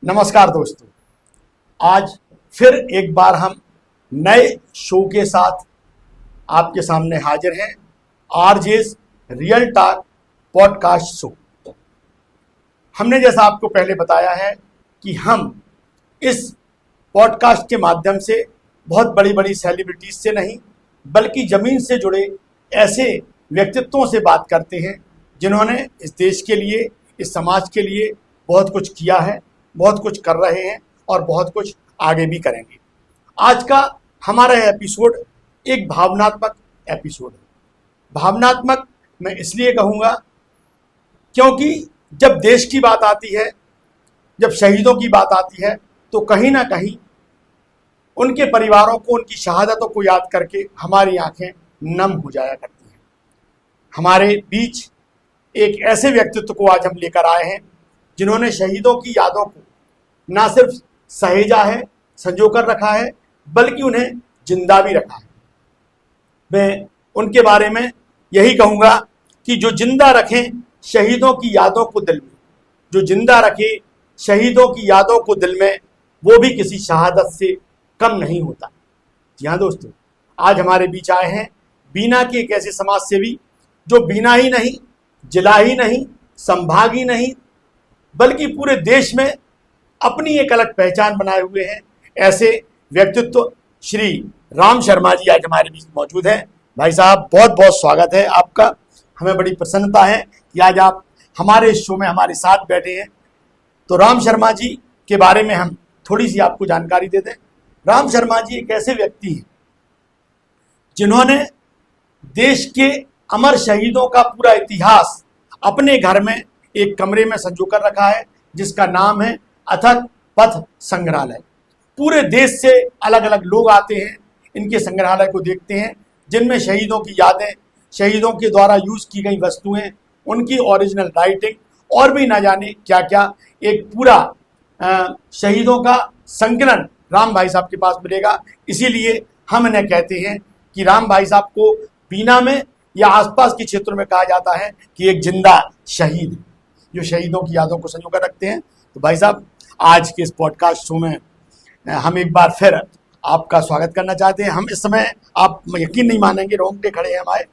नमस्कार दोस्तों, आज फिर एक बार हम नए शो के साथ आपके सामने हाजिर हैं। RJs real talk podcast show. हमने जैसा आपको पहले बताया है कि हम इस पॉडकास्ट के माध्यम से बहुत बड़ी बड़ी सेलिब्रिटीज से नहीं बल्कि ज़मीन से जुड़े ऐसे व्यक्तित्वों से बात करते हैं जिन्होंने इस देश के लिए, इस समाज के लिए बहुत कुछ किया है, बहुत कुछ कर रहे हैं और बहुत कुछ आगे भी करेंगे। आज का हमारा एपिसोड एक भावनात्मक एपिसोड है। भावनात्मक मैं इसलिए कहूँगा क्योंकि जब देश की बात आती है, जब शहीदों की बात आती है, तो कहीं ना कहीं उनके परिवारों को, उनकी शहादतों को याद करके हमारी आंखें नम हो जाया करती हैं। हमारे बीच एक ऐसे व्यक्तित्व को आज हम लेकर आए हैं जिन्होंने शहीदों की यादों को ना सिर्फ सहेजा है, संजोकर रखा है, बल्कि उन्हें जिंदा भी रखा है। मैं उनके बारे में यही कहूँगा कि जो जिंदा रखें शहीदों की यादों को दिल में, जो जिंदा रखे शहीदों की यादों को दिल में, वो भी किसी शहादत से कम नहीं होता। जी हाँ दोस्तों, आज हमारे बीच आए हैं बीना के एक ऐसे समाज सेवी जो बीना ही नहीं, जिला ही नहीं, संभाग ही नहीं, बल्कि पूरे देश में अपनी एक अलग पहचान बनाए हुए हैं। ऐसे व्यक्तित्व श्री राम शर्मा जी आज हमारे बीच मौजूद हैं। भाई साहब, बहुत बहुत स्वागत है आपका। हमें बड़ी प्रसन्नता है कि आज आप हमारे इस शो में हमारे साथ बैठे हैं। तो राम शर्मा जी के बारे में हम थोड़ी सी आपको जानकारी दे दें। राम शर्मा जी एक ऐसे व्यक्ति हैं जिन्होंने देश के अमर शहीदों का पूरा इतिहास अपने घर में एक कमरे में संजो कर रखा है, जिसका नाम है अथक पथ संग्रहालय। पूरे देश से अलग अलग लोग आते हैं, इनके संग्रहालय को देखते हैं, जिनमें शहीदों की यादें, शहीदों के द्वारा यूज की गई वस्तुएं, उनकी ओरिजिनल राइटिंग और भी ना जाने क्या क्या, एक पूरा शहीदों का संकलन राम भाई साहब के पास मिलेगा। इसीलिए हम इन्हें कहते हैं कि राम भाई साहब को बीना में या आसपास के क्षेत्रों में कहा जाता है कि एक जिंदा शहीद जो शहीदों की यादों को संजो कर रखते हैं। तो भाई साहब, आज के इस पॉडकास्ट शो में हम एक बार फिर आपका स्वागत करना चाहते हैं। हम इस समय, आप यकीन नहीं मानेंगे, रोंगटे खड़े हैं हमारे।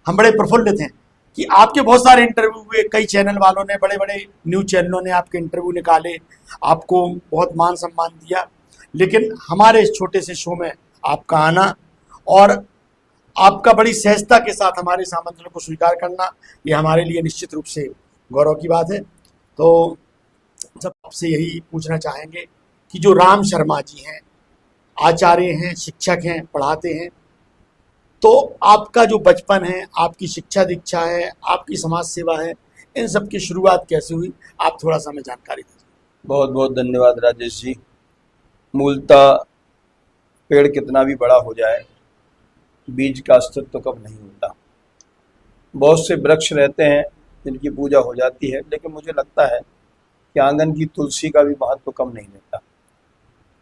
हम बड़े प्रफुल्लित हैं कि आपके बहुत सारे इंटरव्यू हुए, कई चैनल वालों ने, बड़े बड़े न्यूज़ चैनलों ने आपके इंटरव्यू निकाले, आपको बहुत मान सम्मान दिया, लेकिन हमारे इस छोटे से शो में आपका आना और आपका बड़ी सहजता के साथ हमारे इस आमंत्रण को स्वीकार करना, ये हमारे लिए निश्चित रूप से गौरव की बात है। तो सब आपसे यही पूछना चाहेंगे कि जो राम शर्मा जी हैं, आचार्य हैं, शिक्षक हैं, पढ़ाते हैं, तो आपका जो बचपन है, आपकी शिक्षा दीक्षा है, आपकी समाज सेवा है, इन सब की शुरुआत कैसे हुई, आप थोड़ा सा हमें जानकारी दीजिए। बहुत बहुत धन्यवाद राजेश जी। मूलतः पेड़ कितना भी बड़ा हो जाए, बीज का अस्तित्व कब नहीं होता। बहुत से वृक्ष रहते हैं जिनकी पूजा हो जाती है, लेकिन मुझे लगता है कि आंगन की तुलसी का भी महत्व कम नहीं रहता।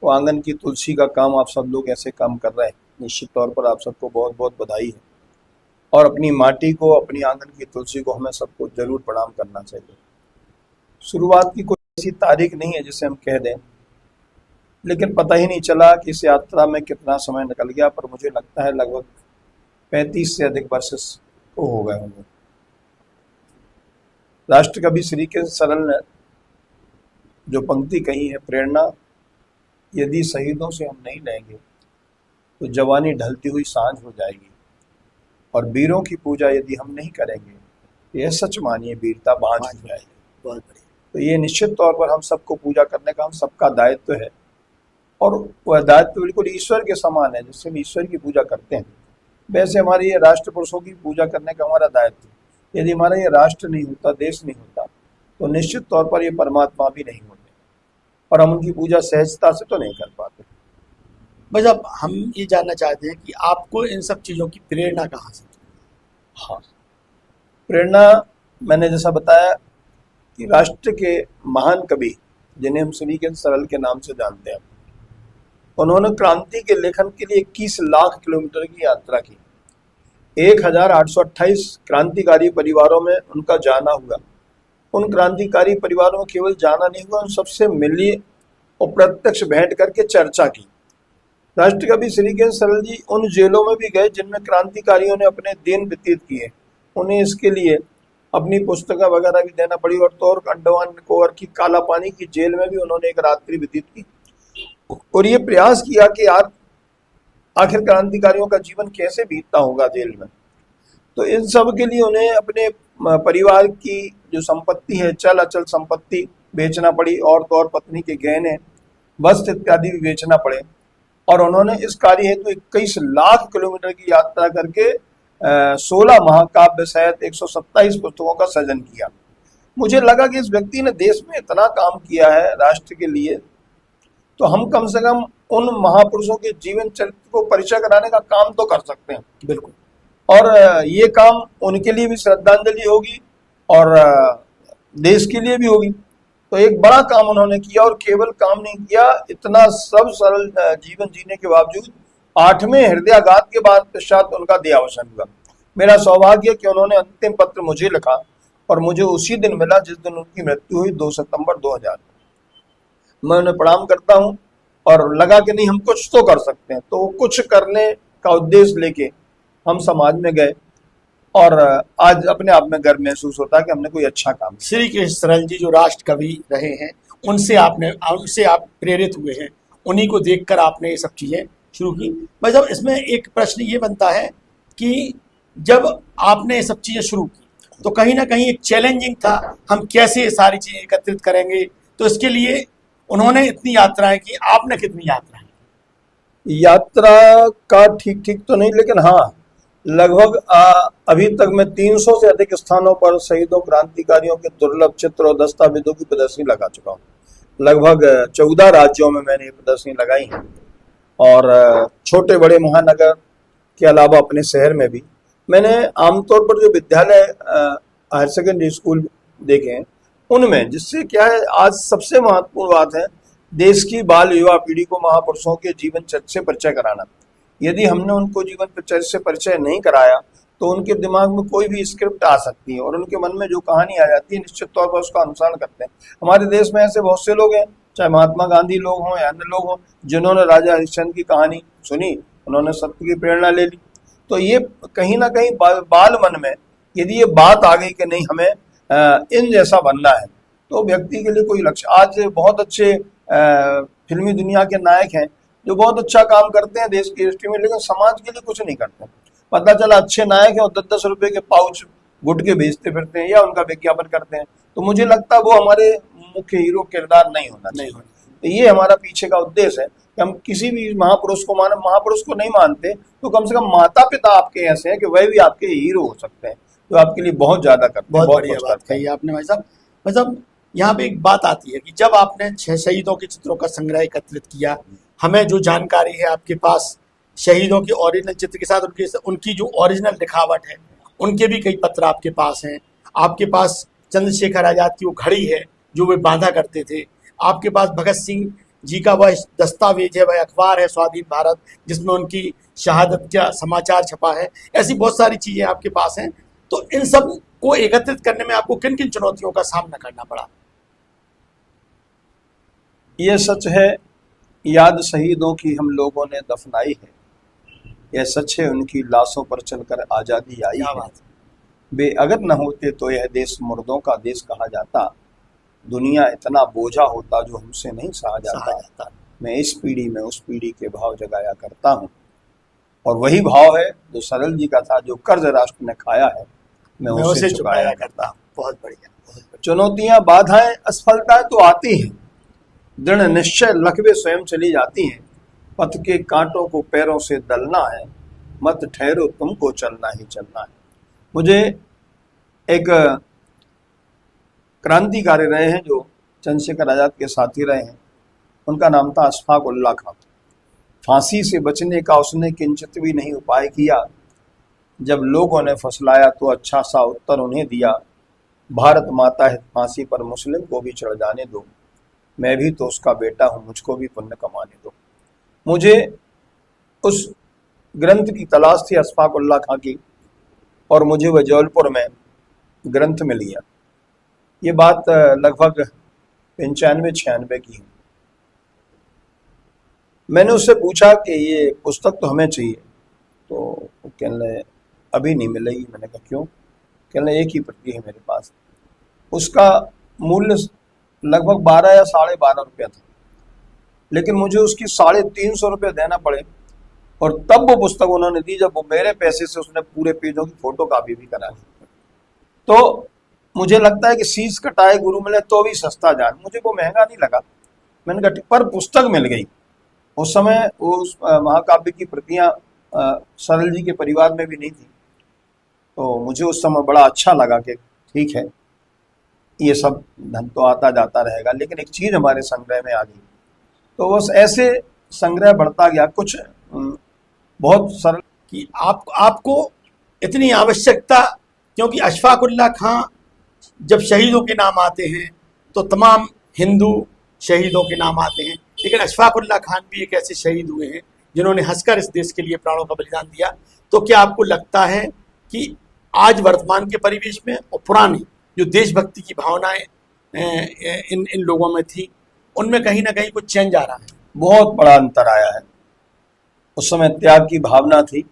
तो आंगन की तुलसी का काम आप सब लोग ऐसे काम कर रहे हैं, निश्चित तौर पर आप सबको बहुत बहुत बधाई है। और अपनी माटी को, अपनी आंगन की तुलसी को हमें सबको जरूर प्रणाम करना चाहिए। शुरुआत की कोई ऐसी तारीख नहीं है जिसे हम कह दें, लेकिन पता ही नहीं चला कि इस यात्रा में कितना समय निकल गया, पर मुझे लगता है लगभग 35 से अधिक वर्ष तो हो गए होंगे। राष्ट्रकवि श्रीकृष्ण सरल ने जो पंक्ति कही है, प्रेरणा यदि शहीदों से हम नहीं लेंगे तो जवानी ढलती हुई सांझ हो जाएगी, और वीरों की पूजा यदि हम नहीं करेंगे, यह सच मानिए वीरता बांझ हो जाएगी। बहुत बढ़िया। तो ये निश्चित तौर पर हम सबको पूजा करने का हम सबका दायित्व है, और वह दायित्व बिल्कुल ईश्वर के समान है। जिससे हम ईश्वर की पूजा करते हैं, वैसे हमारे ये राष्ट्र पुरुषों की पूजा करने का हमारा दायित्व है। यदि हमारा ये राष्ट्र नहीं होता, देश नहीं होता, तो निश्चित तौर पर ये परमात्मा भी नहीं होते, और हम उनकी पूजा सहजता से तो नहीं कर पाते। बस अब हम ये जानना चाहते हैं कि आपको इन सब चीज़ों की प्रेरणा कहाँ से? हाँ, प्रेरणा मैंने जैसा बताया कि राष्ट्र के महान कवि, जिन्हें हम श्रीकृष्ण सरल के नाम से जानते हैं, उन्होंने क्रांति के लेखन के लिए 21 लाख किलोमीटर की यात्रा की। 1828 क्रांतिकारी परिवारों में उनका जाना हुआ। उन क्रांतिकारी परिवारों में केवल जाना नहीं हुआ, उन सबसे मिली और प्रत्यक्ष भेंट करके चर्चा की। राष्ट्रकवि श्रीकेश सरल जी उन जेलों में भी गए जिनमें क्रांतिकारियों ने अपने दिन व्यतीत किए। उन्हें इसके लिए अपनी पुस्तकें वगैरह भी देना पड़ी, और तो और अंडमान निकोबार की काला पानी की जेल में भी उन्होंने एक रात्रि व्यतीत की और ये प्रयास किया कि यार आखिर क्रांतिकारियों का जीवन कैसे बीतता होगा जेल में। तो इन सब के लिए उन्हें अपने परिवार की जो संपत्ति है, चल अचल संपत्ति बेचना पड़ी, और तो और पत्नी के गहने, वस्त्र इत्यादि भी बेचना पड़े। और उन्होंने इस कार्य हेतु 21 लाख किलोमीटर की यात्रा करके 16 महाकाव्य सहित 127 पुस्तकों का सृजन किया। मुझे लगा कि इस व्यक्ति ने देश में इतना काम किया है राष्ट्र के लिए, तो हम कम से कम उन महापुरुषों के जीवन चरित्र को परिचय कराने का काम तो कर सकते हैं। बिल्कुल। और ये काम उनके लिए भी श्रद्धांजलि होगी और देश के लिए भी होगी। तो एक बड़ा काम उन्होंने किया, और केवल काम नहीं किया, इतना सब सरल जीवन जीने के बावजूद 8वें हृदयाघात के बाद पश्चात उनका देहावसान हुआ। मेरा सौभाग्य कि उन्होंने अंतिम पत्र मुझे लिखा और मुझे उसी दिन मिला जिस दिन उनकी मृत्यु हुई, 2 सितंबर 2000। मैं उन्हें प्रणाम करता हूं और लगा कि नहीं, हम कुछ तो कर सकते हैं। तो कुछ करने का उद्देश्य लेके हम समाज में गए और आज अपने आप में गर्व महसूस होता है कि हमने कोई अच्छा काम किया। श्री कृष्ण सरल जी जो राष्ट्र कवि रहे हैं, उनसे आप प्रेरित हुए हैं, उन्हीं को देखकर आपने ये सब चीजें शुरू की। भाई साहब, इसमें एक प्रश्न ये बनता है कि जब आपने ये सब चीजें शुरू की तो कहीं ना कहीं एक चैलेंजिंग था, हम कैसे ये सारी चीजें एकत्रित करेंगे। तो इसके लिए उन्होंने इतनी यात्राएं की, आपने कितनी यात्राएं? यात्रा का ठीक ठीक तो नहीं, लेकिन हाँ लगभग अभी तक मैं 300 से अधिक स्थानों पर शहीदों क्रांतिकारियों के दुर्लभ चित्र और दस्तावेजों की प्रदर्शनी लगा चुका हूँ। लगभग 14 राज्यों में मैंने ये प्रदर्शनी लगाई है, और छोटे बड़े महानगर के अलावा अपने शहर में भी। मैंने आमतौर पर जो विद्यालय हायर सेकेंडरी स्कूल देखे हैं उनमें, जिससे क्या है, आज सबसे महत्वपूर्ण बात है देश की बाल युवा पीढ़ी को महापुरुषों के जीवन चरित्र से परिचय कराना। यदि हमने उनको जीवन चरित्र से परिचय नहीं कराया तो उनके दिमाग में कोई भी स्क्रिप्ट आ सकती है और उनके मन में जो कहानी आ जाती है निश्चित तौर पर उसका अनुसरण करते हैं। हमारे देश में ऐसे बहुत से लोग हैं, चाहे महात्मा गांधी लोग हों या अन्य लोग हों, जिन्होंने राजा हरिश्चंद्र की कहानी सुनी, उन्होंने सत्य की प्रेरणा ले ली। तो ये कहीं ना कहीं बाल मन में यदि ये बात आ गई कि नहीं, हमें इन जैसा बनना है, तो व्यक्ति के लिए कोई लक्ष्य। आज बहुत अच्छे फिल्मी दुनिया के नायक हैं जो बहुत अच्छा काम करते हैं देश की हिस्ट्री में, लेकिन समाज के लिए कुछ नहीं करते। पता चला अच्छे नायक हैं और 10-10 रुपए के पाउच गुटके बेचते फिरते हैं या उनका विज्ञापन करते हैं। तो मुझे लगता है वो हमारे मुख्य हीरो किरदार नहीं होना चाहिए। तो ये हमारा पीछे का उद्देश्य है कि हम किसी भी महापुरुष को नहीं मानते तो कम से कम माता पिता आपके ऐसे हैं कि वह भी आपके हीरो हो सकते हैं, तो आपके लिए बहुत ज्यादा करते हैं। बहुत बढ़िया बात कही आपने भाई साहब। मतलब यहाँ पे एक बात आती है कि जब आपने 6 शहीदों के चित्रों का संग्रह एकत्रित किया, हमें जो जानकारी है आपके पास शहीदों के ओरिजिनल चित्र के साथ उनकी जो ओरिजिनल लिखावट है, उनके भी कई पत्र आपके पास हैं। आपके पास चंद्रशेखर आजाद की वो घड़ी है जो वे बांधा करते थे। आपके पास भगत सिंह जी का वह दस्तावेज है, वह अखबार है स्वाधीन भारत, जिसमें उनकी शहादत का समाचार छपा है। ऐसी बहुत सारी चीजें आपके पास हैं। तो इन सब को एकत्रित करने में आपको किन किन चुनौतियों का सामना करना पड़ा? यह सच है, याद शहीदों की हम लोगों ने दफनाई है, यह सच है उनकी लाशों पर चलकर आजादी आई है। वे अगर न होते तो यह देश मुर्दों का देश कहा जाता, दुनिया इतना बोझा होता जो हमसे नहीं सहा जाता। मैं इस पीढ़ी में उस पीढ़ी के भाव जगाया करता हूँ, और वही भाव है जो सरल जी का था, जो कर्ज राष्ट्र ने खाया है मैं उसे चुकाया करता हूँ। बहुत बढ़िया। चुनौतियां, बाधाएं, असफलताएं तो आती हैं, दृढ़ निश्चय लखवे स्वयं चली जाती हैं। पथ के कांटों को पैरों से दलना है, मत ठहरो तुमको चलना ही चलना है। मुझे एक क्रांतिकारी रहे हैं जो चंद्रशेखर आजाद के साथी रहे हैं, उनका नाम था अशफाक उल्लाह खां। फांसी से बचने का उसने किंचित भी नहीं उपाय किया, जब लोगों ने फसलाया तो अच्छा सा उत्तर उन्हें दिया, भारत माता है फांसी पर मुस्लिम को भी चढ़ जाने दो, मैं भी तो उसका बेटा हूं, मुझको भी पुण्य कमाने दो। मुझे उस ग्रंथ की तलाश थी अशफाक उल्लाह खां की, और मुझे वह जबलपुर में ग्रंथ मिल गया। ये बात लगभग 95-96 की है। मैंने उससे पूछा कि ये पुस्तक तो हमें चाहिए, तो वो कहने लगे अभी नहीं मिलेगी। मैंने कहा क्यों? कहने लगे एक ही प्रति है मेरे पास। उसका मूल्य लगभग 12 या 12.5 रुपया था, लेकिन मुझे उसकी 350 रुपये देना पड़े, और तब वो पुस्तक उन्होंने दी जब वो मेरे पैसे से उसने पूरे पेजों की फोटो कापी भी करा ली। तो मुझे लगता है कि शीश कटाए गुरु मिले तो भी सस्ता जान, मुझे वो महंगा नहीं लगा। मैंने कहा पर पुस्तक मिल गई। उस समय उस महाकाव्य की प्रतियां सरल जी के परिवार में भी नहीं थी, तो मुझे उस समय बड़ा अच्छा लगा कि ठीक है, ये सब धन तो आता जाता रहेगा, लेकिन एक चीज हमारे संग्रह में आ गई। तो बस ऐसे संग्रह बढ़ता गया। कुछ बहुत सरल कि आपको इतनी आवश्यकता, क्योंकि अशफाकुल्ला खां जब शहीदों के नाम आते हैं तो तमाम हिंदू शहीदों के नाम आते हैं, लेकिन अशफाकुल्ला खान भी एक ऐसे शहीद हुए हैं जिन्होंने हंसकर इस देश के लिए प्राणों का बलिदान दिया। तो क्या आपको लगता है कि आज वर्तमान के परिवेश में और पुरानी जो देशभक्ति की भावनाएं इन लोगों में थी, उनमें कहीं ना कहीं कुछ चेंज आ रहा है? बहुत बड़ा अंतर आया है। उस समय त्याग की भावना थी,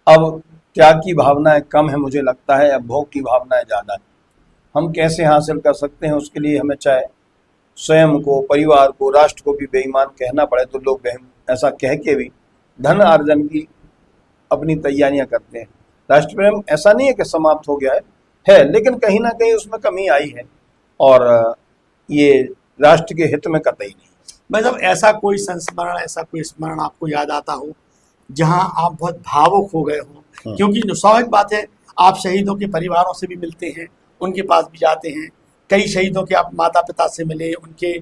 अब त्याग की भावनाएं कम है मुझे लगता है, अब भोग की भावनाएं ज़्यादा है। हम कैसे हासिल कर सकते हैं उसके लिए हमें चाहे स्वयं को, परिवार को, राष्ट्र को भी बेईमान कहना पड़े तो लोग ऐसा कह के भी धन अर्जन की अपनी तैयारियां करते हैं। राष्ट्र प्रेम ऐसा नहीं है कि समाप्त हो गया है, लेकिन कहीं ना कहीं उसमें कमी आई है, और ये राष्ट्र के हित में कतई नहीं। मतलब ऐसा कोई संस्मरण, ऐसा कोई स्मरण आपको याद आता हो जहां आप बहुत भावुक हो गए हो? क्योंकि जो स्वाभाविक बात है, आप शहीदों के परिवारों से भी मिलते हैं, उनके पास भी जाते हैं, कई शहीदों के आप माता पिता से मिले, उनके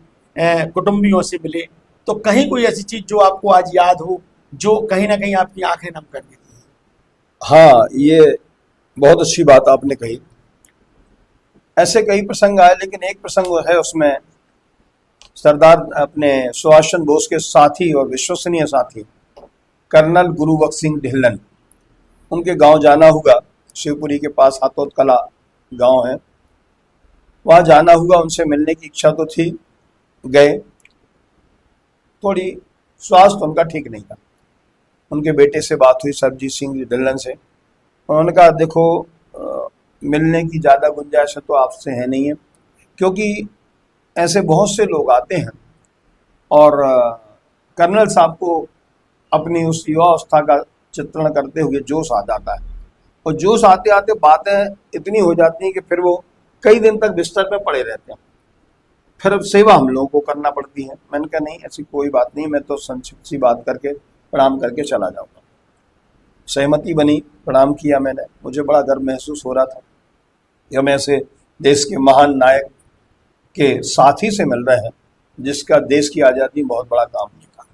कुटुंबियों से मिले, तो कहीं कोई ऐसी चीज जो आपको आज याद हो जो कहीं ना कहीं आपकी आंखें नम कर देती है? हाँ, ये बहुत अच्छी बात आपने कही। ऐसे कई प्रसंग आए, लेकिन एक प्रसंग है उसमें सरदार अपने सुभाष चंद्र बोस के साथी और विश्वसनीय साथी कर्नल गुरुबख्श सिंह ढिल्लन, उनके गांव जाना हुआ। शिवपुरी के पास हाथोद कला गांव है, वहां जाना हुआ। उनसे मिलने की इच्छा तो थी, गए। थोड़ी स्वास्थ्य उनका ठीक नहीं था। उनके बेटे से बात हुई, सरजीत सिंह ढिल्लन से। उन्होंने कहा देखो, मिलने की ज़्यादा गुंजाइश तो आपसे है नहीं है, क्योंकि ऐसे बहुत से लोग आते हैं और कर्नल साहब को अपनी उस युवावस्था का चित्रण करते हुए जोश आ जाता है, और जोश आते आते बातें इतनी हो जाती हैं कि फिर वो कई दिन तक बिस्तर पे पड़े रहते हैं। फिर अब सेवा हम लोगों को करना पड़ती है। मैंने कहा नहीं, ऐसी कोई बात नहीं, मैं तो संक्षिप्त सी बात करके प्रणाम करके चला जाऊँगा। सहमति बनी, प्रणाम किया मैंने। मुझे बड़ा गर्व महसूस हो रहा था कि हम ऐसे देश के महान नायक के साथी से मिल रहे हैं जिसका देश की आज़ादी में बहुत बड़ा काम किया।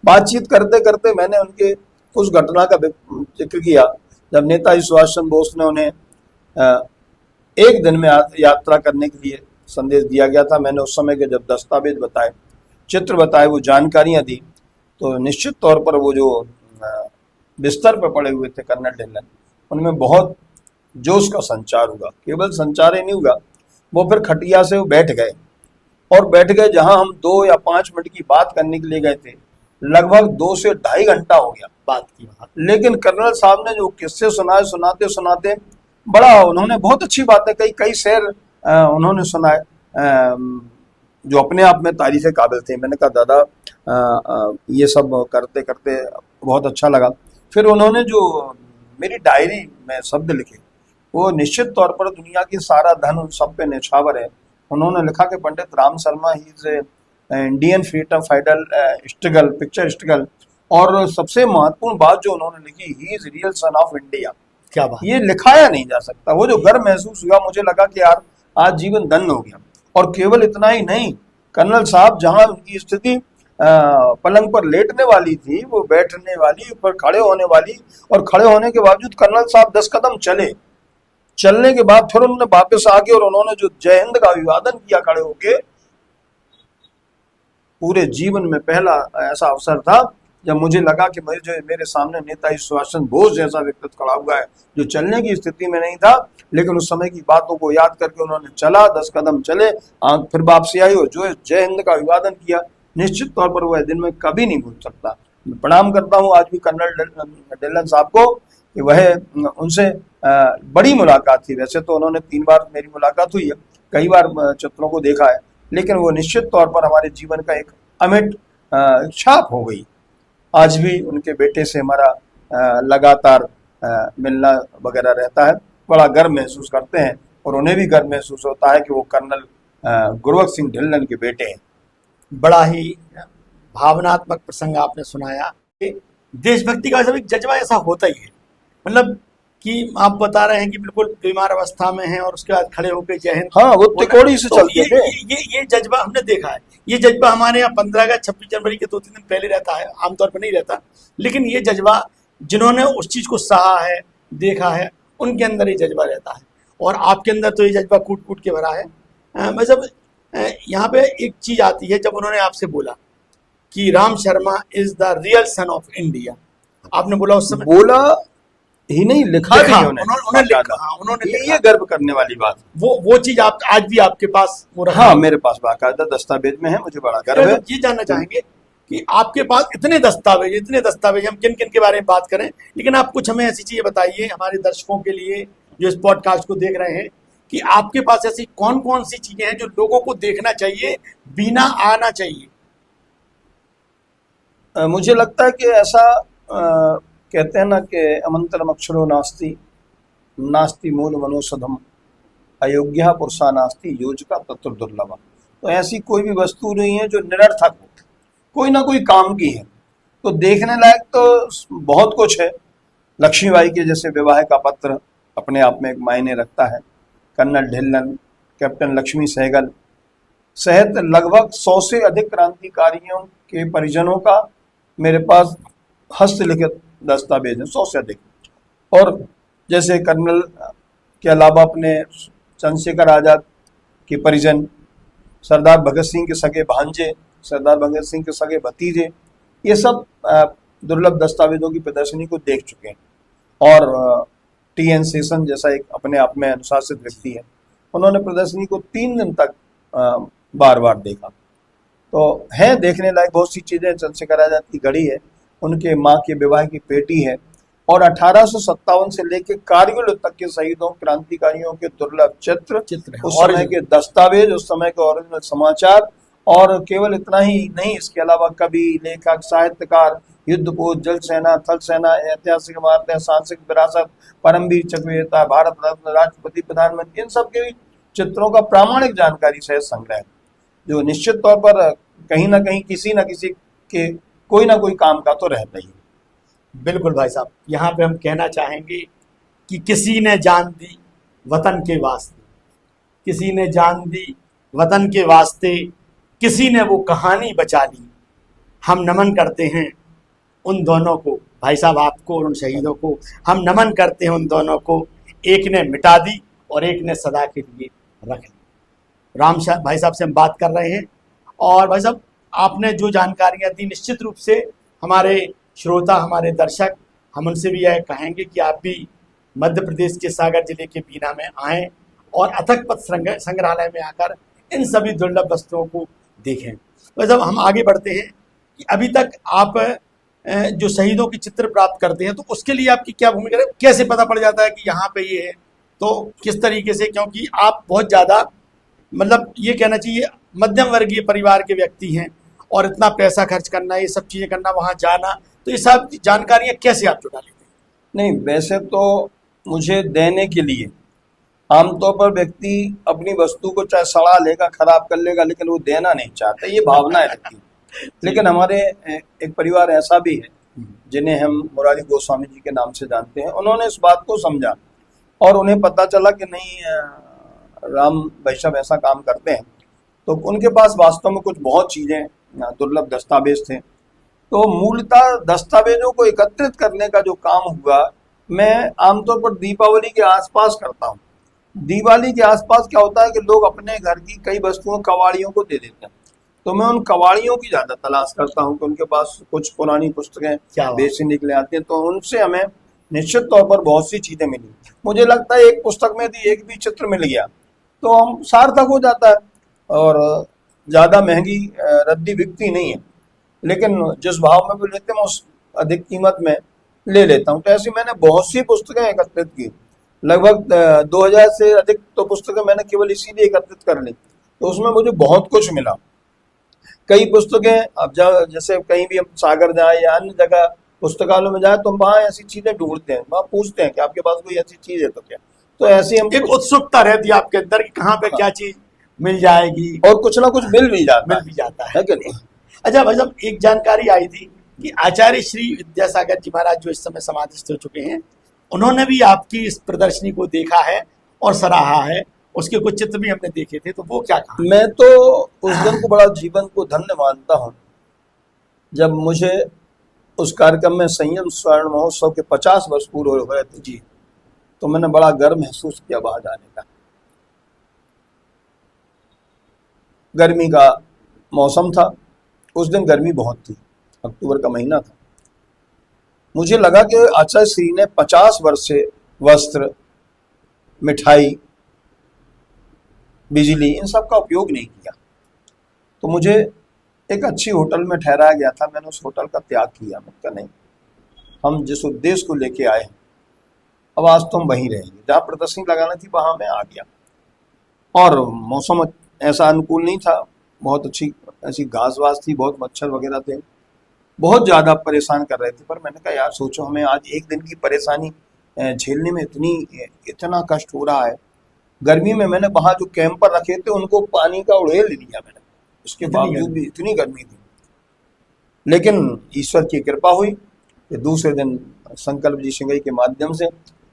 बातचीत करते करते मैंने उनके उस घटना का जिक्र किया जब नेताजी सुभाष चंद्र बोस ने उन्हें एक दिन में यात्रा करने के लिए संदेश दिया गया था। मैंने उस समय के जब दस्तावेज बताए, चित्र बताए, वो जानकारियां दी, तो निश्चित तौर पर वो जो बिस्तर पर पड़े हुए थे कर्नल ढिल्लन, उनमें बहुत जोश का संचार हुआ। केवल संचार ही नहीं हुआ, वो फिर खटिया से वो बैठ गए, और बैठ गए जहां हम 2 या 5 मिनट की बात करने के लिए गए थे, लगभग 2 से ढाई घंटा हो गया बात की। लेकिन कर्नल साहब ने जो किस्से सुनाए, सुनाते सुनाते बड़ा, उन्होंने बहुत अच्छी बातें कही, कई शेर उन्होंने सुनाए जो अपने आप में तारीफ़ काबिल थे। मैंने कहा दादा ये सब करते करते बहुत अच्छा लगा। फिर उन्होंने जो मेरी डायरी में शब्द लिखे, वो निश्चित तौर पर दुनिया की सारा धन उन सब पे निछावर है। उन्होंने लिखा कि Pandit Ram Sharma he is Indian freedom fighter struggle, picture struggle, और सबसे महत्वपूर्ण बात जो उन्होंने लिखी, he is real son of India. क्या बात! ये लिखाया नहीं जा सकता। वो जो गर्व महसूस हुआ, मुझे लगा कि यार आज जीवन धन्य हो गया। और केवल इतना ही नहीं, कर्नल साहब जहां उनकी स्थिति पलंग पर लेटने वाली थी, वो बैठने वाली, पर खड़े होने वाली, और खड़े होने के बावजूद कर्नल साहब 10 कदम चले। चलने के बाद फिर उन्होंने वापस आके और उन्होंने जो जय हिंद का अभिवादन किया खड़े होके, पूरे जीवन में पहला ऐसा अवसर था जब मुझे लगा कि मेरे सामने नेताजी सुभाष चंद्र बोस जैसा व्यक्तित्व खड़ा हुआ है जो चलने की स्थिति में नहीं था, लेकिन उस समय की बातों को याद करके उन्होंने चला, 10 कदम चले, फिर वापसी आई और जो जय हिंद का अभिवादन किया। निश्चित तौर पर वह दिन मैं कभी नहीं भूल सकता। मैं प्रणाम करता हूँ आज भी कर्नल ढिल्लन साहब को कि वह उनसे बड़ी मुलाकात थी। वैसे तो उन्होंने 3 बार मेरी मुलाकात हुई है, कई बार चित्रों को देखा है, लेकिन वो निश्चित तौर पर हमारे जीवन का एक अमिट छाप हो गई। आज भी उनके बेटे से हमारा लगातार मिलना वगैरह रहता है। बड़ा गर्व महसूस करते हैं और उन्हें भी गर्व महसूस होता है कि वो कर्नल गुरबख्श सिंह ढिल्लन के बेटे हैं। बड़ा ही भावनात्मक प्रसंग आपने सुनाया। देशभक्ति का सब एक जज्बा ऐसा होता ही है, मतलब कि आप बता रहे हैं कि बिल्कुल बीमार अवस्था में हैं और उसके बाद खड़े होकर जय हिंद। हाँ, वो तिकोड़ी से चलते थे। ये जज्बा हमने देखा है। ये जज्बा हमारे यहाँ 15 अगस्त 26 जनवरी के 2-3 दिन पहले रहता है, आमतौर पर नहीं रहता, लेकिन ये जज्बा जिन्होंने उस चीज को सहा है, देखा है, उनके अंदर ये जज्बा रहता है। और आपके अंदर तो ये जज्बा कूट कूट के भरा है। मतलब यहाँ पे एक चीज आती है, जब उन्होंने आपसे बोला कि Ram Sharma is the real son of India, आपने बोला उस समय, बोला ही नहीं, लिखा भी उन्होंने लिखा। ये गर्व करने वाली बात। वो चीज आप आज भी आपके पास वो रहा? हाँ, मेरे पास बाकायदा दस्तावेज में है, मुझे बड़ा गर्व है। ये जानना चाहेंगे कि आपके पास इतने दस्तावेज, हम किन किन के बारे में बात करें, लेकिन आप कुछ हमें ऐसी चीजें बताइए हमारे दर्शकों के लिए जो इस पॉडकास्ट को देख रहे हैं, कि आपके पास ऐसी कौन कौन सी चीजें हैं जो लोगों को देखना चाहिए, बिना आना चाहिए। मुझे लगता है कि ऐसा कहते हैं ना कि अमंतरम अक्षरो नास्ति नास्ति मूल मनोसधम अयोग्या पुरुषा नास्ति योजका तत्र दुर्लभम। तो ऐसी कोई भी वस्तु नहीं है जो निरर्थक हो, कोई ना कोई काम की है। तो देखने लायक तो बहुत कुछ है। लक्ष्मीबाई के जैसे विवाह का पत्र अपने आप में एक मायने रखता है। कर्नल ढिल्लन, कैप्टन लक्ष्मी सहगल सहित लगभग 100 से अधिक क्रांतिकारियों के परिजनों का मेरे पास हस्तलिखित दस्तावेज है, 100 से अधिक। और जैसे कर्नल के अलावा अपने चंद्रशेखर आजाद के परिजन, सरदार भगत सिंह के सगे भांजे, सरदार भगत सिंह के सगे भतीजे, ये सब दुर्लभ दस्तावेजों की प्रदर्शनी को देख चुके हैं। और टी.एन. शेषन जैसा एक अपने आप में अनुशासित व्यक्ति है, उन्होंने प्रदर्शनी को 3 दिन तक बार बार देखा। तो है देखने लायक बहुत सी चीजें। चंद्रशेखर आजाद की घड़ी है, उनके माँ के विवाह की पेटी है, और 1857 से लेकर कारगिल तक के शहीदों क्रांतिकारियों के दुर्लभ चित्र उस समय के दस्तावेज, उस समय के ओरिजिनल समाचार। और केवल इतना ही नहीं, इसके अलावा कवि, लेखक, साहित्यकार, युद्धपोत, जल सेना, थल सेना, ऐतिहासिक इमारतें, सांस्कृतिक विरासत, परमवीर चक्र विजेता, भारत रत्न, राष्ट्रपति, प्रधानमंत्री, इन सब के चित्रों का प्रामाणिक जानकारी सहित संग्रह है, जो निश्चित तौर पर कहीं ना कहीं किसी न किसी के कोई ना कोई काम का तो रहता ही। बिल्कुल भाई साहब, यहाँ पे हम कहना चाहेंगे कि किसी ने जान दी वतन के वास्ते, किसी ने जान दी वतन के वास्ते, किसी ने वो कहानी बचा ली। हम नमन करते हैं उन दोनों को, भाई साहब आपको और उन शहीदों को हम नमन करते हैं, उन दोनों को। एक ने मिटा दी और एक ने सदा के लिए रख ली। राम भाई साहब से हम बात कर रहे हैं, और भाई साहब आपने जो जानकारियां दी, निश्चित रूप से हमारे श्रोता, हमारे दर्शक, हम उनसे भी यह कहेंगे कि आप भी मध्य प्रदेश के सागर जिले के बीना में आएँ और अथक पथ संग्रहालय में आकर इन सभी दुर्लभ वस्तुओं को देखें। तो जब हम आगे बढ़ते हैं कि अभी तक आप जो शहीदों की चित्र प्राप्त करते हैं, तो उसके लिए आपकी क्या भूमिका है? कैसे पता पड़ जाता है कि यहाँ पे ये है? तो किस तरीके से, क्योंकि आप बहुत ज़्यादा, मतलब ये कहना चाहिए मध्यम वर्गीय परिवार के व्यक्ति हैं, और इतना पैसा खर्च करना, ये सब चीज़ें करना, वहाँ जाना, तो ये सब जानकारियाँ कैसे आप जुटा लेते हैं? नहीं, वैसे तो मुझे देने के लिए आमतौर पर व्यक्ति अपनी वस्तु को चाहे सड़ा लेगा, खराब कर लेगा, लेकिन वो देना नहीं चाहता, ये भावनाएं रहती है। लेकिन हमारे एक परिवार ऐसा भी है जिन्हें हम मुरारी गोस्वामी जी के नाम से जानते हैं। उन्होंने इस बात को समझा और उन्हें पता चला कि नहीं, राम वैश्यव ऐसा काम करते हैं, तो उनके पास वास्तव में कुछ बहुत चीज़ें, दुर्लभ दस्तावेज थे। तो मूलतः दस्तावेजों को एकत्रित करने का जो काम हुआ, मैं आमतौर पर दीपावली के आसपास करता हूँ। दिवाली के आसपास क्या होता है कि लोग अपने घर की कई वस्तुओं कबाड़ियों को दे देते हैं, तो मैं उन कवाड़ियों की ज्यादा तलाश करता हूँ कि उनके पास कुछ पुरानी पुस्तकें क्या बात। बेचने निकले आती हैं, तो उनसे हमें निश्चित तौर पर बहुत सी चीजें मिली। मुझे लगता है एक पुस्तक में यदि एक भी चित्र मिल गया तो हम सार्थक हो जाता है, और ज्यादा महंगी रद्दी बिकती नहीं है, लेकिन जिस भाव में वो लेते हैं मैं उस अधिक कीमत में ले लेता हूँ। तो ऐसी मैंने बहुत सी पुस्तकें एकत्रित की, लगभग 2000 से अधिक तो पुस्तकें मैंने केवल इसीलिए एकत्रित कर ली, तो उसमें मुझे बहुत कुछ मिला। कई पुस्तकें अब जैसे कहीं भी हम सागर जाए या अन्य जगह पुस्तकालय में जाए तो हम वहाँ ऐसी चीजें ढूंढते हैं, वहाँ पूछते हैं कि आपके पास कोई ऐसी चीज है तो क्या, तो ऐसी हम एक उत्सुकता रहती है आपके अंदर कि कहाँ पे क्या चीज मिल जाएगी, और कुछ ना कुछ मिल भी जाता मिल भी जाता है। है कि नहीं। अच्छा भाई साहब, एक जानकारी आई थी कि आचार्य श्री विद्यासागर जी महाराज जो इस समय समाधिस्थ हो चुके हैं, उन्होंने भी आपकी इस प्रदर्शनी को देखा है और सराहा है, उसके कुछ चित्र भी हमने देखे थे, तो वो क्या कहा? मैं तो उस दिन को बड़ा जीवन को धन्य मानता हूँ जब मुझे उस कार्यक्रम में संयम स्वर्ण महोत्सव के 50 वर्ष पूरे हो गए थे जी, तो मैंने बड़ा गर्व महसूस किया वहां जाने का। गर्मी का मौसम था, उस दिन गर्मी बहुत थी, अक्टूबर का महीना था। मुझे लगा कि आचार्य श्री ने 50 वर्ष से वस्त्र, मिठाई, बिजली इन सब का उपयोग नहीं किया, तो मुझे एक अच्छी होटल में ठहराया गया था, मैंने उस होटल का त्याग किया। मैं कहा नहीं, हम जिस उद्देश्य को लेके आए हैं अब आज तो हम वहीं रहेंगे। जहाँ प्रदर्शनी लगाना थी वहां मैं आ गया, और मौसम ऐसा अनुकूल नहीं था, बहुत अच्छी ऐसी घास वास थी, बहुत मच्छर वगैरह थे, बहुत ज़्यादा परेशान कर रहे थे। पर मैंने कहा यार सोचो, हमें आज एक दिन की परेशानी झेलने में इतना कष्ट हो रहा है। गर्मी में मैंने वहाँ जो कैंपर रखे थे उनको पानी का उड़ेल लिया मैंने, उसके बावजूद भी इतनी गर्मी थी। लेकिन ईश्वर की कृपा हुई कि दूसरे दिन संकल्प जी सिंगई के माध्यम से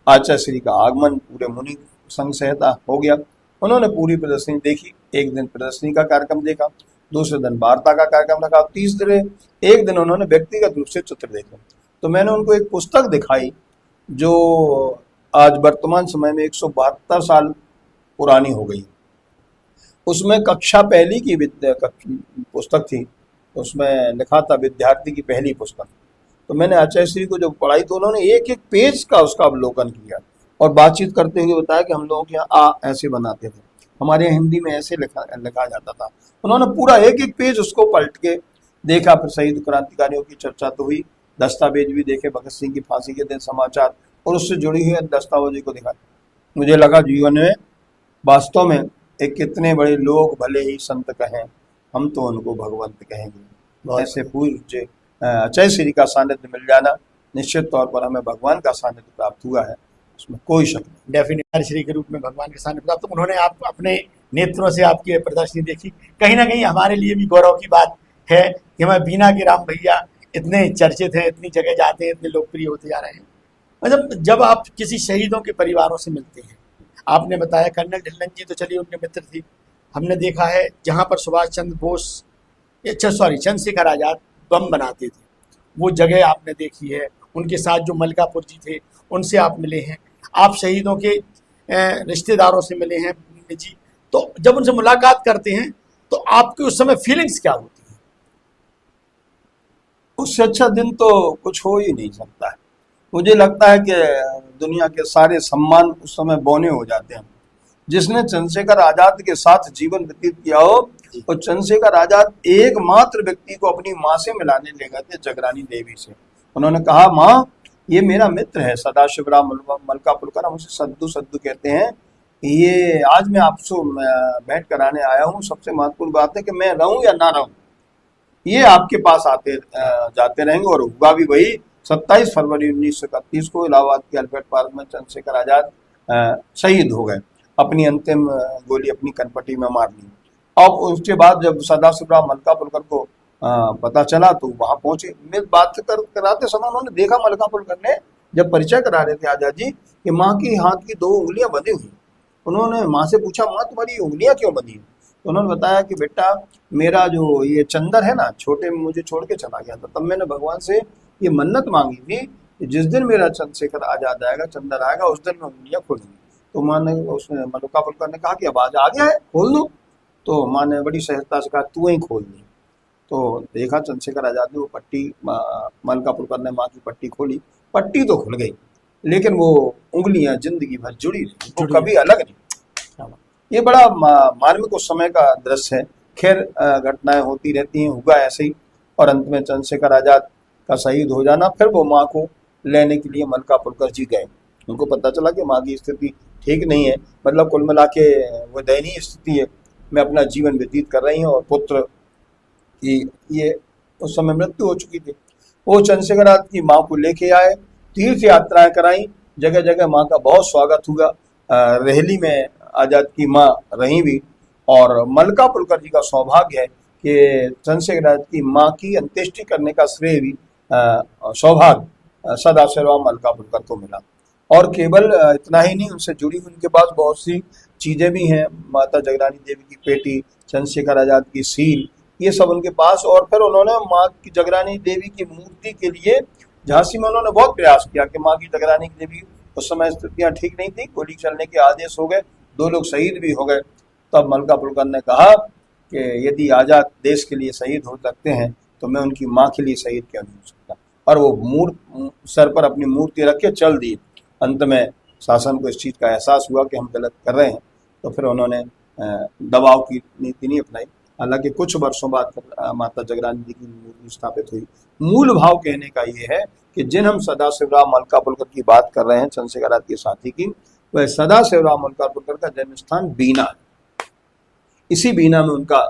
आचार्य श्री का आगमन पूरे मुनि संघ सहिता हो गया। उन्होंने पूरी प्रदर्शनी देखी, एक दिन प्रदर्शनी का कार्यक्रम देखा, दूसरे दिन वार्ता का कार्यक्रम रखा, तीसरे एक दिन उन्होंने व्यक्तिगत रूप से चित्र देखे। तो मैंने उनको एक पुस्तक दिखाई जो आज वर्तमान समय में 172 साल पुरानी हो गई। उसमें कक्षा पहली की पुस्तक थी, उसमें लिखा था विद्यार्थी की पहली पुस्तक। तो मैंने आचार्य श्री को जब पढ़ाई तो उन्होंने एक एक पेज का उसका अवलोकन किया और बातचीत करते हुए बताया कि हम लोगों के यहाँ आ ऐसे बनाते थे, हमारे यहाँ हिंदी में ऐसे लिखा जाता था। उन्होंने पूरा एक एक पेज उसको पलट के देखा, फिर शहीद क्रांतिकारियों की चर्चा तो हुई, दस्तावेज भी देखे, भगत सिंह की फांसी के दिन समाचार और उससे जुड़ी हुई दस्तावेजों को देखा। मुझे लगा जीवन में वास्तव में एक कितने बड़े लोग भले ही संत कहें, हम तो उनको भगवंत कहेंगे। ऐसे पूज्य आचार्य श्री का सानिध्य मिल जाना, निश्चित तौर पर हमें भगवान का सानिध्य प्राप्त हुआ है, उसमें कोई शक नहीं। डेफिनेटली श्री के रूप में भगवान के सानिध्य प्राप्त, उन्होंने आप अपने नेत्रों से आपकी प्रदर्शनी देखी, कहीं ना कहीं हमारे लिए भी गौरव की बात है कि हमें बीना के राम भैया इतने चर्चित हैं, इतनी जगह जाते हैं, इतने लोकप्रिय होते जा रहे हैं। मतलब जब आप किसी शहीदों के परिवारों से मिलते हैं, आपने बताया कर्नल ढिल्लन जी तो चलिए उनके मित्र थी, हमने देखा है जहाँ पर सुभाष चंद्र बोस चंद्रशेखर आजाद बम बनाते थे, वो जगह आपने देखी है, उनके साथ जो मलकापुर जी थे उनसे आप मिले हैं, आप शहीदों के रिश्तेदारों से मिले हैं जी, तो जब उनसे मुलाकात करते हैं तो आपकी उस समय फीलिंग्स क्या होती है? उससे अच्छा दिन तो कुछ हो ही नहीं सकता है। मुझे लगता है कि दुनिया के सारे सम्मान उस समय बौने हो जाते हैं। जिसने चंद्रशेखर आजाद के साथ जीवन व्यतीत किया हो, और चंद्रशेखर आजाद एकमात्र व्यक्ति को अपनी माँ से मिलाने ले गए थे, जगरानी देवी से। उन्होंने कहा, माँ ये मेरा मित्र है सदाशिवराव मलकापुरकर, हम उसे सद्दू सद्दू कहते हैं, ये आज मैं आपसे भेंट कराने आया हूँ। सबसे महत्वपूर्ण बात है कि मैं रहूं या ना रहूं, ये आपके पास आते जाते रहेंगे, और हुआ भी वही। 27 फरवरी 1931 को इलाहाबाद के अल्बर्ट पार्क में चंद्रशेखर आजाद शहीद हो गए, अपनी अंतिम गोली अपनी कनपटी में मार ली। अब उसके बाद जब सदाशिवराव मलकापुरकर को पता चला तो वहां पहुंचे, बात कराते समय उन्होंने देखा, मलकापुरकर ने जब परिचय करा रहे थे आजाद जी कि माँ की हाथ की 2 उंगलियां बंधी हुई। उन्होंने माँ से पूछा, माँ तुम्हारी उंगलियां क्यों बंधी हैं? तो उन्होंने बताया कि बेटा मेरा जो ये चंदर है ना, छोटे में मुझे छोड़ के चला गया था, तब मैंने भगवान से ये मन्नत मांगी थी कि जिस दिन मेरा चंद्रशेखर आजाद आएगा, चंदर आएगा, उस दिन मैं उंगलियां खोलूंगी। तो माँ ने उसने मलकापुरकर ने कहा कि अब आज आ गया है, खोल दो। तो माँ ने बड़ी सहजता से कहा तू ही खोल दी। तो देखा चंद्रशेखर आजाद ने वो पट्टी, मलकापुरकर ने माँ की पट्टी खोली, पट्टी तो खुल गई लेकिन वो उंगलियां जिंदगी भर जुड़ी रही, वो कभी अलग नहीं। ये बड़ा मार्मिक उस समय का दृश्य है। खैर घटनाएं होती रहती हैं, हुआ ऐसे ही। और अंत में चंद्रशेखर आजाद का शहीद हो जाना, फिर वो माँ को लेने के लिए मलकापुरकर जी गए। उनको पता चला कि माँ की स्थिति ठीक नहीं है, मतलब कुल मिला के वो दयनीय स्थिति है, मैं अपना जीवन व्यतीत कर रही हूँ और पुत्र की ये उस समय मृत्यु हो चुकी थी। वो चंद्रशेखर आजाद की माँ को लेके आए, तीर्थ यात्राएं कराई, जगह जगह माँ का बहुत स्वागत हुआ। रेहली में आजाद की माँ रही भी। और मलकापुरकर जी का सौभाग्य है कि चंद्रशेखर आजाद की माँ की अंत्येष्टि करने का श्रेय भी सौभाग्य सदाशिवराव मलकापुरकर को मिला। और केवल इतना ही नहीं, उनसे जुड़ी हुई उनके पास बहुत सी चीजें भी हैं, माता जगरानी देवी की पेटी, चंद्रशेखर आजाद की सील, ये सब उनके पास। और फिर उन्होंने माँ की जगरानी देवी की मूर्ति के लिए झांसी में उन्होंने बहुत प्रयास किया कि माँ की जगरानी देवी, उस समय स्थितियां ठीक नहीं थी, गोली चलने के आदेश हो गए, 2 लोग शहीद भी हो गए। तब मलकापुरकर ने कहा कि यदि आजाद देश के लिए शहीद हो सकते हैं तो मैं उनकी माँ के लिए शहीद क्यों नहीं हो सकता। और वो सर पर अपनी मूर्ति रख के चल दी। अंत में शासन को इस चीज़ का एहसास हुआ कि हम गलत कर रहे हैं, तो फिर उन्होंने दबाव की नीति नहीं अपनाई। हालांकि कुछ वर्षों बाद माता जगरानी जी की मूर्ति स्थापित हुई। मूल भाव कहने का ये है कि जिन हम सदाशिवराव मलकापुरकर की बात कर रहे हैं, चंद्रशेखर आजाद के साथी की, वह सदाशिवराव मलकापुरकर का जन्म स्थान बीना है। इसी बीना में उनका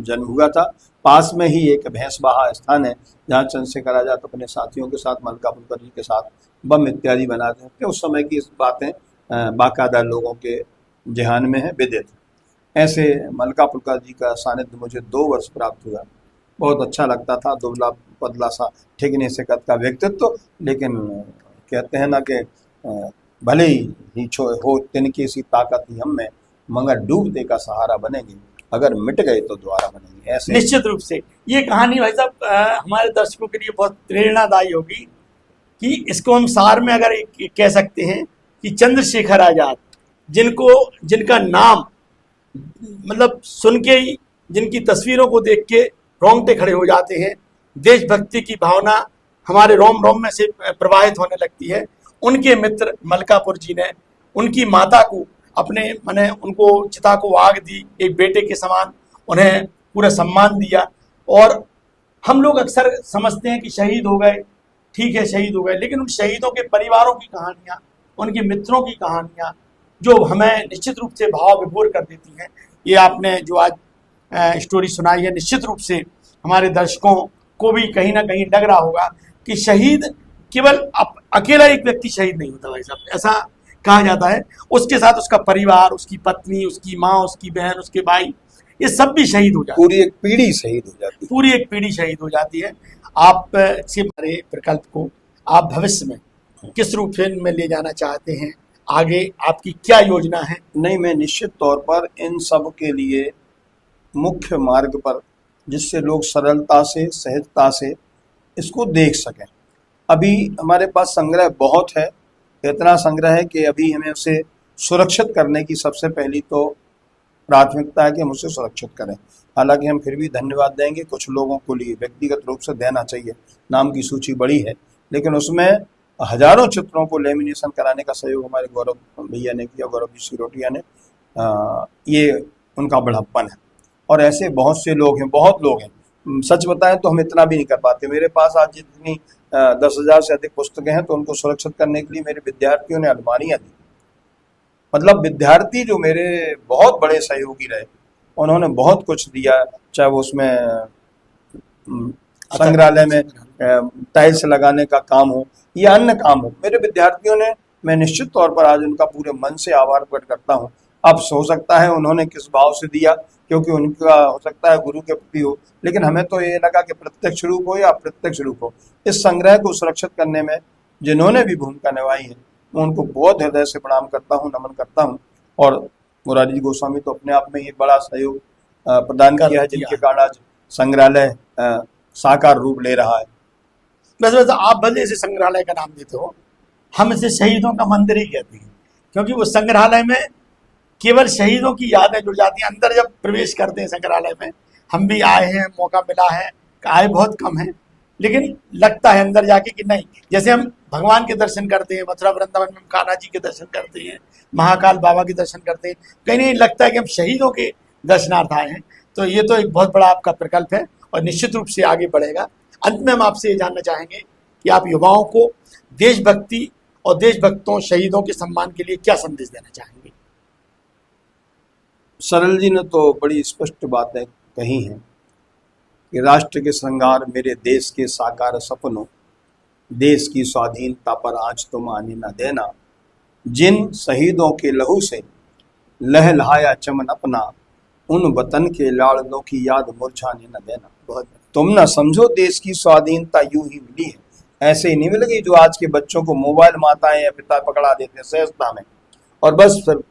जन्म हुआ था। पास में ही एक भैंसबाहा स्थान है जहाँ चंद्रशेखर आजाद अपने साथियों के साथ, मलकापुरकर जी के साथ बम इत्यादि बनाते थे। उस समय की इस बातें बाकायदा लोगों के ध्यान में है, विदित। ऐसे मलकापुरकर जी का सानिध्य मुझे 2 वर्ष प्राप्त हुआ। बहुत अच्छा लगता था, दुबला पतला सा ठिकने से कद का व्यक्तित्व, लेकिन कहते हैं ना कि भले ही हो तिनके सी ताकत ही हम में, मगर डूबते का सहारा बनेंगे, अगर मिट गए तो दोबारा बनेंगे। ऐसे निश्चित रूप से ये कहानी भाई साहब हमारे दर्शकों के लिए बहुत प्रेरणादायी होगी कि इसको हम सार में अगर कह सकते हैं कि चंद्रशेखर आजाद, जिनका नाम मतलब सुन के ही, जिनकी तस्वीरों को देख के रोंगटे खड़े हो जाते हैं, देशभक्ति की भावना हमारे रोम रोम में से प्रवाहित होने लगती है। उनके मित्र मलकापुर जी ने उनकी माता को अपने उनको चिता को आग दी, एक बेटे के समान उन्हें पूरा सम्मान दिया। और हम लोग अक्सर समझते हैं कि शहीद हो गए, ठीक है शहीद हो गए, लेकिन उन शहीदों के परिवारों की कहानियाँ, उनके मित्रों की कहानियाँ जो हमें निश्चित रूप से भाव विभोर कर देती हैं। ये आपने जो आज स्टोरी सुनाई है, निश्चित रूप से हमारे दर्शकों को भी कहीं ना कहीं लग रहा होगा कि शहीद केवल अकेला एक व्यक्ति शहीद नहीं होता भाई साहब, ऐसा कहा जाता है। उसके साथ उसका परिवार, उसकी पत्नी, उसकी माँ, उसकी बहन, उसके भाई, ये सब भी शहीद हो जाते हैं। पूरी एक पीढ़ी शहीद हो जाती है। पूरी एक पीढ़ी शहीद हो जाती है। आप से हमारे प्रकल्प को आप भविष्य में किस रूप में ले जाना चाहते हैं, आगे आपकी क्या योजना है? नहीं, मैं निश्चित तौर पर इन सब के लिए मुख्य मार्ग पर, जिससे लोग सरलता से, सहजता से इसको देख सकें। अभी हमारे पास संग्रह बहुत है, इतना संग्रह है कि अभी हमें उसे सुरक्षित करने की सबसे पहली तो प्राथमिकता है कि हम उसे सुरक्षित करें। हालांकि हम फिर भी धन्यवाद देंगे, कुछ लोगों को लिए व्यक्तिगत रूप से देना चाहिए, नाम की सूची बड़ी है, लेकिन उसमें हजारों चित्रों को लेमिनेशन कराने का सहयोग हमारे गौरव भैया ने किया, गौरव जी सिरोटिया ने। ये उनका बड़प्पन है। और ऐसे बहुत से लोग हैं, बहुत लोग हैं। सच बताएं तो हम इतना भी नहीं कर पाते। मेरे पास आज जितनी 10,000 से अधिक पुस्तकें हैं, तो उनको सुरक्षित करने के लिए मेरे विद्यार्थियों ने अलमारियां दी। मतलब विद्यार्थी जो मेरे बहुत बड़े सहयोगी रहे, उन्होंने बहुत कुछ दिया, चाहे वो उसमें संग्रहालय में टाइल्स लगाने का काम हो या अन्य काम हो। मेरे विद्यार्थियों ने, मैं निश्चित तौर पर आज उनका पूरे मन से आभार प्रकट करता हूँ। अब हो सकता है उन्होंने किस भाव से दिया, क्योंकि उनका हो सकता है गुरु के प्रति हो, लेकिन हमें तो ये लगा कि प्रत्यक्ष रूप हो या अप्रत्यक्ष रूप हो, इस संग्रह को सुरक्षित करने में जिन्होंने भी भूमिका निभाई है, मैं उनको बहुत हृदय से प्रणाम करता हूँ, नमन करता हूँ। और मुरारी गोस्वामी तो अपने आप में एक बड़ा सहयोग प्रदान किया है, जिनके कारण आज संग्रहालय साकार रूप ले रहा है। वैसे आप भले से संग्रहालय का नाम देते हो, हम इसे शहीदों का मंदिर ही कहते हैं, क्योंकि वो संग्रहालय में केवल शहीदों की यादें जुड़ जाती हैं। अंदर जब प्रवेश करते हैं संग्रहालय में, हम भी आए हैं, मौका मिला है, आए बहुत कम है, लेकिन लगता है अंदर जाके कि नहीं, जैसे हम भगवान के दर्शन करते हैं, मथुरा वृंदावन में हम कान्हा जी के दर्शन करते हैं, महाकाल बाबा के दर्शन करते हैं, कहीं नहीं लगता है कि हम शहीदों के दर्शनार्थ आए हैं। तो ये तो एक बहुत बड़ा आपका प्रकल्प है और निश्चित रूप से आगे बढ़ेगा। अंत में हम आपसे ये जानना चाहेंगे कि आप युवाओं को देशभक्ति और देशभक्तों शहीदों के सम्मान के लिए क्या संदेश देना चाहेंगे? सरल जी ने तो बड़ी स्पष्ट बातें कही हैं कि राष्ट्र के श्रृंगार मेरे देश के साकार सपनों, देश की स्वाधीनता पर आँच तुम आने न देना, जिन शहीदों के लहू से लहलहाया चमन अपना, उन वतन के लाड़लों की याद मुरझाने न देना। बहुत तुम न समझो देश की स्वाधीनता यूं ही मिली है, ऐसे ही नहीं मिलेगी जो आज के बच्चों को मोबाइल माताएं या पिता पकड़ा देते हैं सहजता में और बस फिर।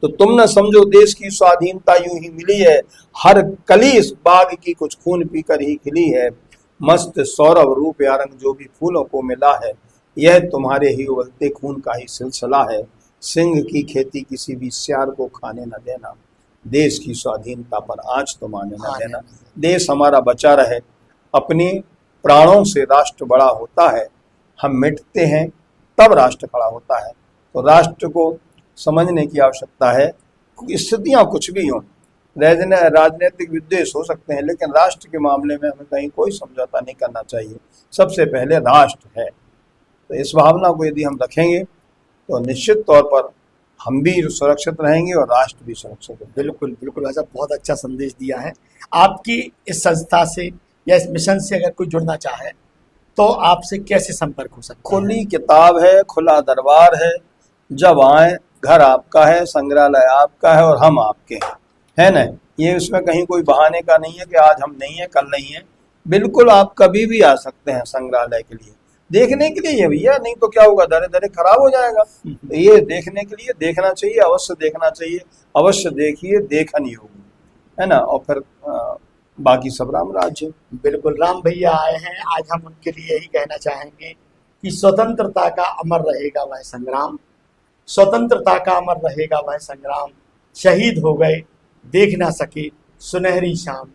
तो तुम न समझो देश की स्वाधीनता यूं ही मिली है, हर कली इस बाग की कुछ खून पीकर ही खिली है, मस्त सौरभ रूप या रंग जो भी फूलों को मिला है, यह तुम्हारे ही उबलते खून का ही सिलसिला है, सिंह की खेती किसी भी सियार को खाने न देना, देश की स्वाधीनता पर आँच तुम आने न देना। देश हमारा बचा रहे, अपने प्राणों से राष्ट्र बड़ा होता है, हम मिटते हैं तब राष्ट्र खड़ा होता है। तो राष्ट्र को समझने की आवश्यकता है। स्थितियां कुछ भी हों, राजनीतिक विद्वेष हो सकते हैं, लेकिन राष्ट्र के मामले में हमें कहीं कोई समझौता नहीं करना चाहिए। सबसे पहले राष्ट्र है, तो इस भावना को यदि हम रखेंगे तो निश्चित तौर पर हम भी सुरक्षित रहेंगे और राष्ट्र भी सुरक्षित रहेगा। बिल्कुल बिल्कुल, ऐसा बहुत अच्छा संदेश दिया है। आपकी इस संस्था से या इस मिशन से अगर कोई जुड़ना चाहे तो आपसे कैसे संपर्क हो सकता है? खुली किताब है, खुला दरबार है, जब आए, घर आपका है, संग्रहालय आपका है और हम आपके हैं, है ना। ये उसमें कहीं कोई बहाने का नहीं है कि आज हम नहीं है कल नहीं है, बिल्कुल आप कभी भी आ सकते हैं संग्रहालय के लिए, देखने के लिए भैया, नहीं तो क्या होगा, धरे धरे खराब हो जाएगा। तो ये देखने के लिए देखना चाहिए, अवश्य देखना चाहिए, अवश्य देखिए, देखनी होगी, है ना। और फिर बाकी सब राम राज्य। बिल्कुल, राम भैया आए हैं, आज हम उनके लिए यही कहना चाहेंगे कि स्वतंत्रता का अमर रहेगा वह संग्राम, स्वतंत्रता का अमर रहेगा वह संग्राम, शहीद हो गए देख ना सके सुनहरी शाम,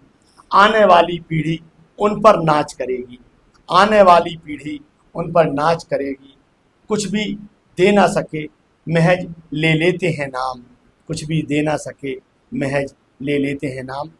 आने वाली पीढ़ी उन पर नाच करेगी, आने वाली पीढ़ी उन पर नाच करेगी, कुछ भी दे ना सके महज ले लेते हैं नाम, कुछ भी दे ना सके महज ले लेते हैं नाम।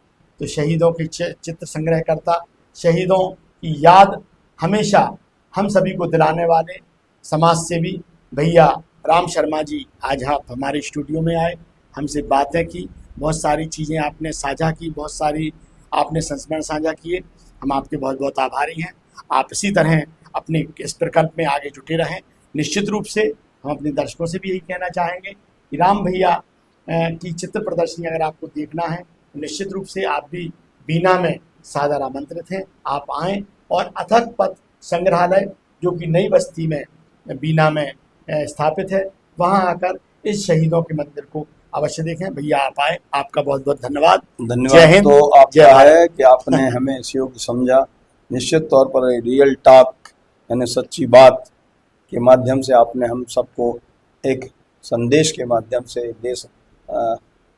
तो शहीदों के चित्र संग्रहकर्ता, शहीदों की याद हमेशा हम सभी को दिलाने वाले समाज सेवी भैया राम शर्मा जी आज आप हमारे स्टूडियो में आए, हमसे बातें की, बहुत सारी चीज़ें आपने साझा की, बहुत सारी आपने संस्मरण साझा किए, हम आपके बहुत बहुत आभारी हैं। आप इसी तरह अपने इस प्रकल्प में आगे जुटे रहें। निश्चित रूप से हम अपने दर्शकों से भी यही कहना चाहेंगे कि राम भैया की चित्र प्रदर्शनी अगर आपको देखना है तो निश्चित रूप से आप भी बीना में सादर आमंत्रित हैं। आप आएँ और अथक पथ संग्रहालय जो कि नई बस्ती में बीना में स्थापित है, वहाँ आकर इस शहीदों के मंदिर को अवश्य देखें। भैया आप आए, आपका बहुत बहुत धन्यवाद। धन्यवाद तो आपका है कि आपने हमें इस योग्य समझा। निश्चित तौर पर रियल टॉक यानी सच्ची बात के माध्यम से आपने हम सबको एक संदेश के माध्यम से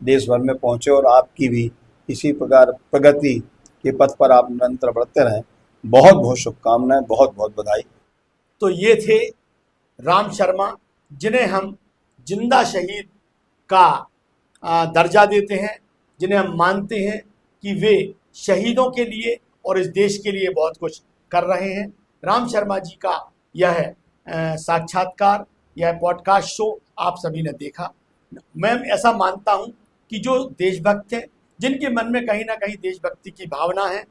देश भर में पहुँचे और आपकी भी इसी प्रकार प्रगति के पथ पर आप निरंतर बढ़ते रहें। बहुत बहुत शुभकामनाएं, बहुत बहुत बधाई। तो ये थे राम शर्मा, जिन्हें हम जिंदा शहीद का दर्जा देते हैं, जिन्हें हम मानते हैं कि वे शहीदों के लिए और इस देश के लिए बहुत कुछ कर रहे हैं। राम शर्मा जी का यह साक्षात्कार, यह पॉडकास्ट शो आप सभी ने देखा। मैं ऐसा मानता हूं कि जो देशभक्त हैं, जिनके मन में कहीं ना कहीं देशभक्ति की भावना है,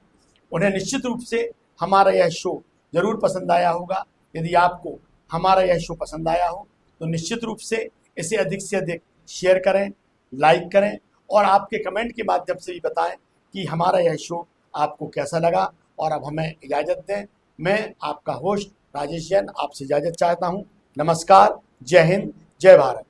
उन्हें निश्चित रूप से हमारा यह शो ज़रूर पसंद आया होगा। यदि आपको हमारा यह शो पसंद आया हो तो निश्चित रूप से इसे अधिक से अधिक शेयर करें, लाइक करें और आपके कमेंट के माध्यम से भी बताएं कि हमारा यह शो आपको कैसा लगा। और अब हमें इजाज़त दें। मैं आपका होस्ट राजेश जैन आपसे इजाज़त चाहता हूं। नमस्कार, जय हिंद, जय भारत।